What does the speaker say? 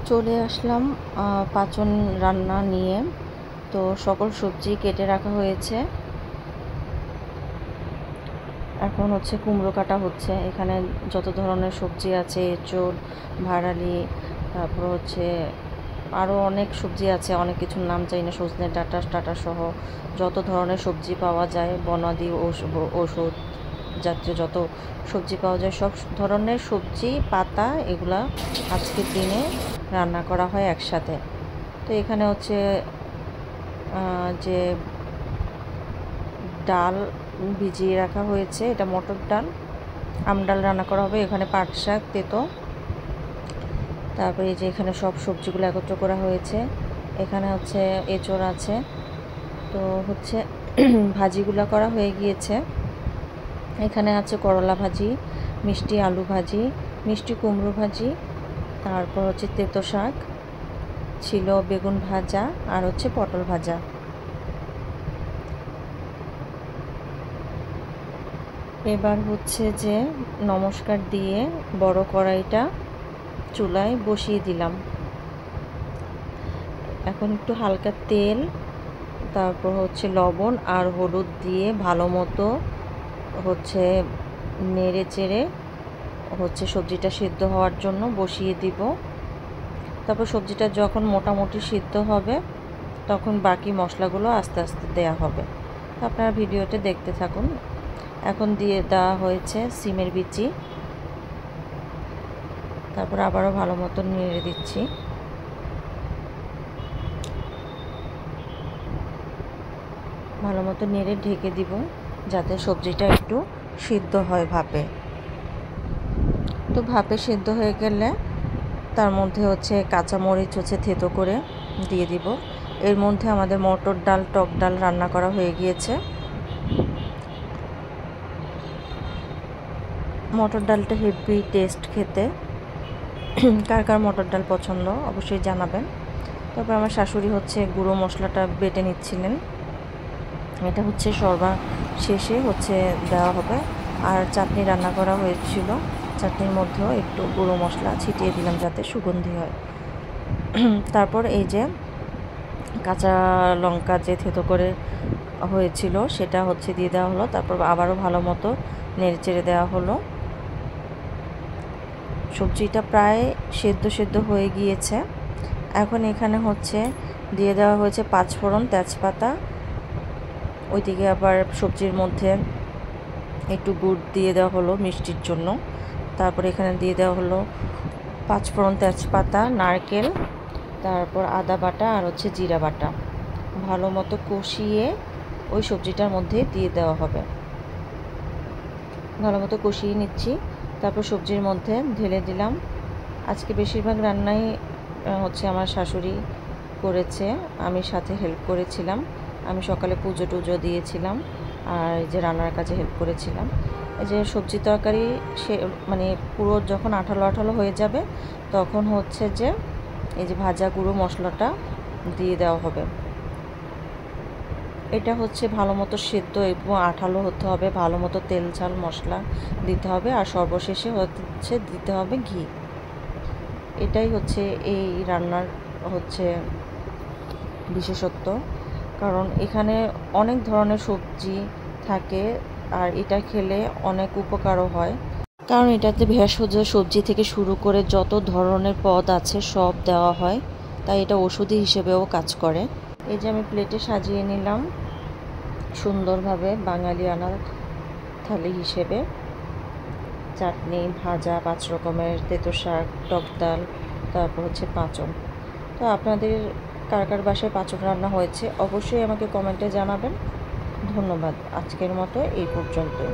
চলে আসলাম পাঁচন রান্না নিয়ে। তো সকল সবজি কেটে রাখা হয়েছে। এখন হচ্ছে কুমড়ো কাটা হচ্ছে। এখানে যত ধরনের সবজি আছে, এঁচোড়, ভাড়ালি, তারপর হচ্ছে আরও অনেক সবজি আছে, অনেক কিছুর নাম চাই না, সজনে ডাঁটা টাটা সহ যত ধরনের সবজি পাওয়া যায়, বনাদি ওষুধ জাতীয় যত সবজি পাওয়া যায়, সব ধরনের সবজি পাতা এগুলা আজকের দিনে রান্না করা হয় একসাথে। তো এখানে হচ্ছে যে ডাল ভিজিয়ে রাখা হয়েছে, এটা মটর ডাল, আমডাল রান্না করা হবে। এখানে পাট শাক, তেতো, তারপরে এই যে এখানে সব সবজিগুলো একত্র করা হয়েছে। এখানে হচ্ছে এঁচোড় আছে। তো হচ্ছে ভাজিগুলো করা হয়ে গিয়েছে। এখানে আছে করলা ভাজি, মিষ্টি আলু ভাজি, মিষ্টি কুমড়ো ভাজি, তারপর হচ্ছে তেতো শাক ছিল, বেগুন ভাজা, আর হচ্ছে পটল ভাজা। এবার হচ্ছে যে নমস্কার দিয়ে বড় কড়াইটা চুলায় বসিয়ে দিলাম। এখন একটু হালকা তেল, তারপর হচ্ছে লবণ আর হলুদ দিয়ে ভালো মতো হচ্ছে নেড়ে চেড়ে হচ্ছে সবজিটা সিদ্ধ হওয়ার জন্য বসিয়ে দিব। তারপর সবজিটা যখন মোটামুটি সিদ্ধ হবে তখন বাকি মশলাগুলো আস্তে আস্তে দেয়া হবে। আপনারা ভিডিওতে দেখতে থাকুন। এখন দিয়ে দেওয়া হয়েছে সিমের বিচি, তারপর আবারও ভালো মতো নেড়ে দিচ্ছি। ভালো মতো নেড়ে ঢেকে দিব যাতে সবজিটা একটু সিদ্ধ হয় ভাপে। তো ভাপে সিদ্ধ হয়ে গেলে তার মধ্যে হচ্ছে কাঁচামরিচ হচ্ছে থেতো করে দিয়ে দিব। এর মধ্যে আমাদের মটর ডাল, টক ডাল রান্না করা হয়ে গিয়েছে। মটর ডালটা হেভি টেস্ট খেতে। কার কার মটর ডাল পছন্দ অবশ্যই জানাবেন। তারপর আমার শাশুড়ি হচ্ছে গুঁড়ো মশলাটা বেটে নিচ্ছিলেন। এটা হচ্ছে সর্বা শেষে হচ্ছে দেওয়া হবে। আর চাটনি রান্না করা হয়েছিল, চাটনির মধ্যেও একটু গুঁড়ো মশলা ছিটিয়ে দিলাম যাতে সুগন্ধি হয়। তারপর এই যে কাঁচা লঙ্কা যে থেতো করে হয়েছিল সেটা হচ্ছে দিয়ে দেওয়া হলো। তারপর আবারও ভালো মতো নেড়ে চেড়ে দেওয়া হলো। সবজিটা প্রায় সেদ্ধ হয়ে গিয়েছে। এখন এখানে হচ্ছে দিয়ে দেওয়া হয়েছে পাঁচফোড়ন, তেজপাতা। ওইদিকে আবার সবজির মধ্যে একটু গুড় দিয়ে দেওয়া হলো মিষ্টির জন্য। তারপর এখানে দিয়ে দেওয়া হলো পাঁচফোড়ন, তেজপাতা, নারকেল, তারপর আদা বাটা আর হচ্ছে জিরা বাটা। ভালো মতো কষিয়ে ওই সবজিটার মধ্যে দিয়ে দেওয়া হবে। ভালো মতো কষিয়ে নিচ্ছি। তারপর সবজির মধ্যে ঢেলে দিলাম। আজকে বেশিরভাগ রান্নাই হচ্ছে আমার শাশুড়ি করেছে, আমি সাথে হেল্প করেছিলাম। আমি সকালে পুজো টুজো দিয়েছিলাম আর এই যে রান্নার কাজে হেল্প করেছিলাম। এই যে সবজি তরকারি সে মানে পুরো যখন আঠালো আঠালো হয়ে যাবে তখন হচ্ছে যে এই যে ভাজা গুঁড়ো মশলাটা দিয়ে দেওয়া হবে। এটা হচ্ছে ভালো মতো সেদ্ধ এবং আঠালো হতে হবে, ভালো মতো তেল ঝাল মশলা দিতে হবে, আর সর্বশেষে হচ্ছে দিতে হবে ঘি। এটাই হচ্ছে এই রান্নার হচ্ছে বিশেষত্ব, কারণ এখানে অনেক ধরনের সবজি থাকে আর এটা খেলে অনেক উপকারও হয়। কারণ এটাতে ভেষজ সবজি থেকে শুরু করে যত ধরনের পদ আছে সব দেওয়া হয়, তাই এটা ওষুধি হিসেবেও কাজ করে। এই যে আমি প্লেটে সাজিয়ে নিলাম সুন্দরভাবে বাঙালিয়ানা থালি হিসেবে। চাটনি, ভাজা, 5 রকমের, তেতো শাক, টক ডাল, তারপর হচ্ছে পাঁচন। তো আপনাদের কার কার বাসায় পাঁচন রান্না হয়েছে অবশ্যই আমাকে কমেন্টে জানাবেন। ধন্যবাদ। আজকের মতো এই পর্যন্তই।